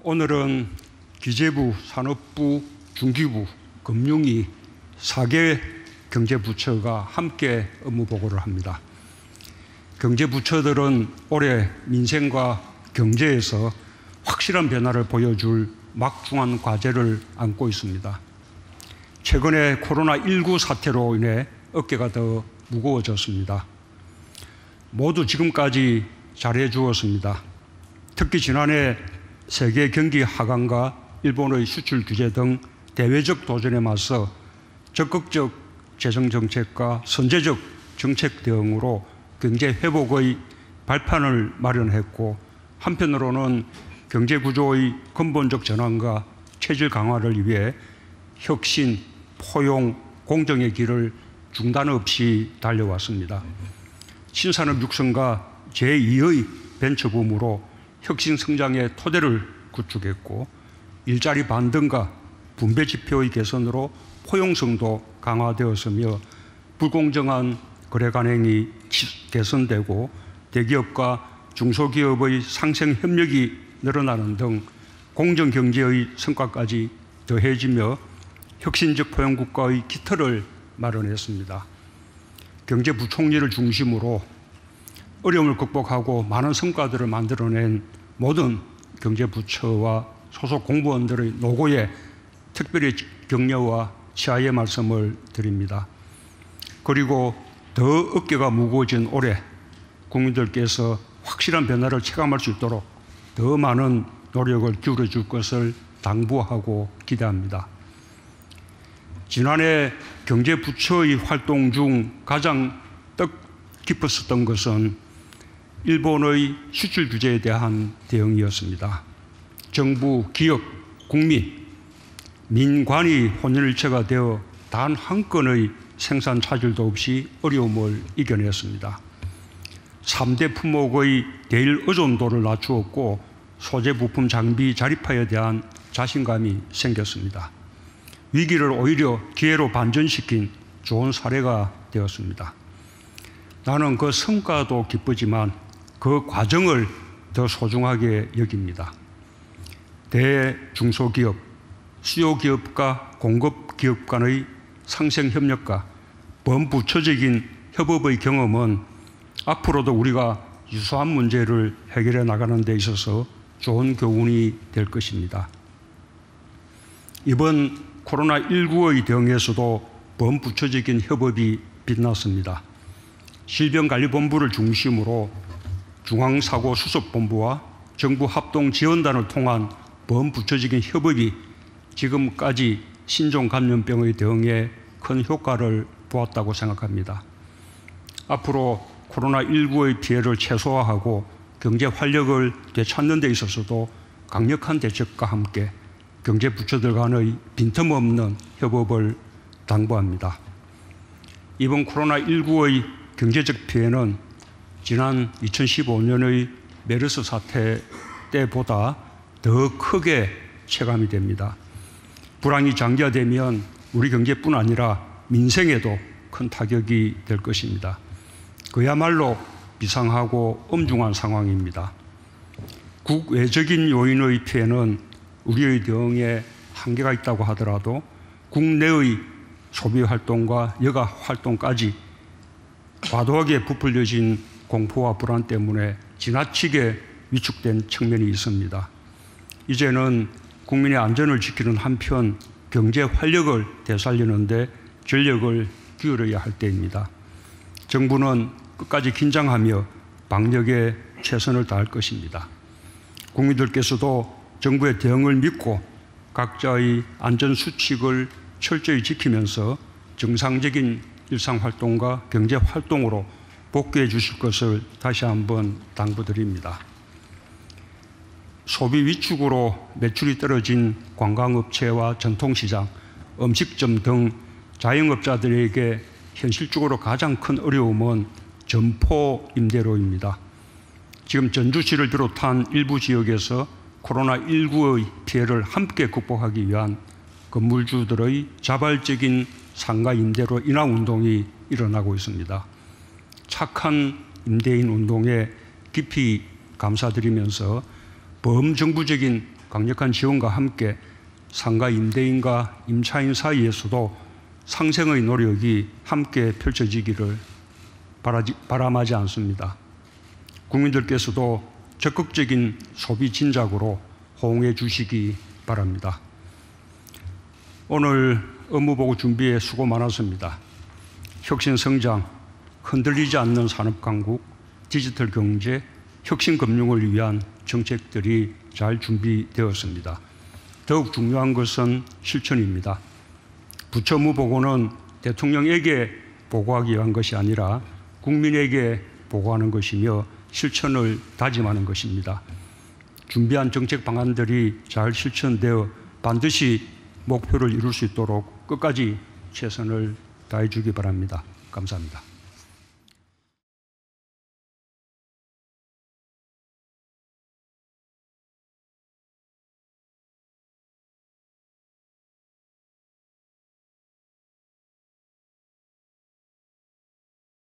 오늘은 기재부, 산업부, 중기부, 금융위 4개 경제부처가 함께 업무보고를 합니다. 경제부처들은 올해 민생과 경제에서 확실한 변화를 보여줄 막중한 과제를 안고 있습니다. 최근에 코로나19 사태로 인해 어깨가 더 무거워졌습니다. 모두 지금까지 잘해 주었습니다. 특히 지난해 세계 경기 하강과 일본의 수출 규제 등 대외적 도전에 맞서 적극적 재정정책과 선제적 정책 대응으로 경제 회복의 발판을 마련했고, 한편으로는 경제 구조의 근본적 전환과 체질 강화를 위해 혁신, 포용, 공정의 길을 중단 없이 달려왔습니다. 신산업 육성과 제2의 벤처붐으로 혁신 성장의 토대를 구축했고, 일자리 반등과 분배 지표의 개선으로 포용성도 강화되었으며 불공정한 거래 관행이 개선되고 대기업과 중소기업의 상생 협력이 늘어나는 등 공정경제의 성과까지 더해지며 혁신적 포용국가의 기틀을 마련했습니다. 경제부총리를 중심으로 어려움을 극복하고 많은 성과들을 만들어낸 모든 경제부처와 소속 공무원들의 노고에 특별히 격려와 치하의 말씀을 드립니다. 그리고 더 어깨가 무거워진 올해 국민들께서 확실한 변화를 체감할 수 있도록 더 많은 노력을 기울여 줄 것을 당부하고 기대합니다. 지난해 경제부처의 활동 중 가장 뜻깊었던 것은 일본의 수출 규제에 대한 대응이었습니다. 정부, 기업, 국민, 민관이 혼연일체가 되어 단 한 건의 생산 차질도 없이 어려움을 이겨냈습니다. 3대 품목의 대일 의존도를 낮추었고 소재 부품 장비 자립화에 대한 자신감이 생겼습니다. 위기를 오히려 기회로 반전시킨 좋은 사례가 되었습니다. 나는 그 성과도 기쁘지만 그 과정을 더 소중하게 여깁니다. 대중소기업, 수요기업과 공급기업 간의 상생협력과 범부처적인 협업의 경험은 앞으로도 우리가 유사한 문제를 해결해 나가는 데 있어서 좋은 교훈이 될 것입니다. 이번 코로나19의 대응에서도 범부처적인 협업이 빛났습니다. 질병관리본부를 중심으로 중앙사고수습본부와 정부 합동지원단을 통한 범부처적인 협업이 지금까지 신종감염병의 대응에 큰 효과를 보았다고 생각합니다. 앞으로 코로나19의 피해를 최소화하고 경제 활력을 되찾는 데 있어서도 강력한 대책과 함께 경제부처들 간의 빈틈없는 협업을 당부합니다. 이번 코로나19의 경제적 피해는 지난 2015년의 메르스 사태 때보다 더 크게 체감이 됩니다. 불황이 장기화되면 우리 경제뿐 아니라 민생에도 큰 타격이 될 것입니다. 그야말로 비상하고 엄중한 상황입니다. 국외적인 요인의 피해는 우리의 대응에 한계가 있다고 하더라도 국내의 소비활동과 여가 활동까지 과도하게 부풀려진 공포와 불안 때문에 지나치게 위축된 측면이 있습니다. 이제는 국민의 안전을 지키는 한편 경제 활력을 되살리는 데 전력을 기울여야 할 때입니다. 정부는 끝까지 긴장하며 방역에 최선을 다할 것입니다. 국민들께서도 정부의 대응을 믿고 각자의 안전수칙을 철저히 지키면서 정상적인 일상활동과 경제활동으로 복귀해 주실 것을 다시 한번 당부드립니다. 소비 위축으로 매출이 떨어진 관광업체와 전통시장, 음식점 등 자영업자들에게 현실적으로 가장 큰 어려움은 점포 임대료입니다. 지금 전주시를 비롯한 일부 지역에서 코로나19의 피해를 함께 극복하기 위한 건물주들의 자발적인 상가 임대료 인하 운동이 일어나고 있습니다. 착한 임대인 운동에 깊이 감사드리면서 범정부적인 강력한 지원과 함께 상가 임대인과 임차인 사이에서도 상생의 노력이 함께 펼쳐지기를 바람하지 않습니다. 국민들께서도 적극적인 소비 진작으로 호응해 주시기 바랍니다. 오늘 업무보고 준비에 수고 많았습니다. 혁신성장, 흔들리지 않는 산업강국, 디지털 경제, 혁신금융을 위한 정책들이 잘 준비되었습니다. 더욱 중요한 것은 실천입니다. 부처 업무보고는 대통령에게 보고하기 위한 것이 아니라 국민에게 보고하는 것이며 실천을 다짐하는 것입니다. 준비한 정책 방안들이 잘 실천되어 반드시 목표를 이룰 수 있도록 끝까지 최선을 다해 주기 바랍니다. 감사합니다.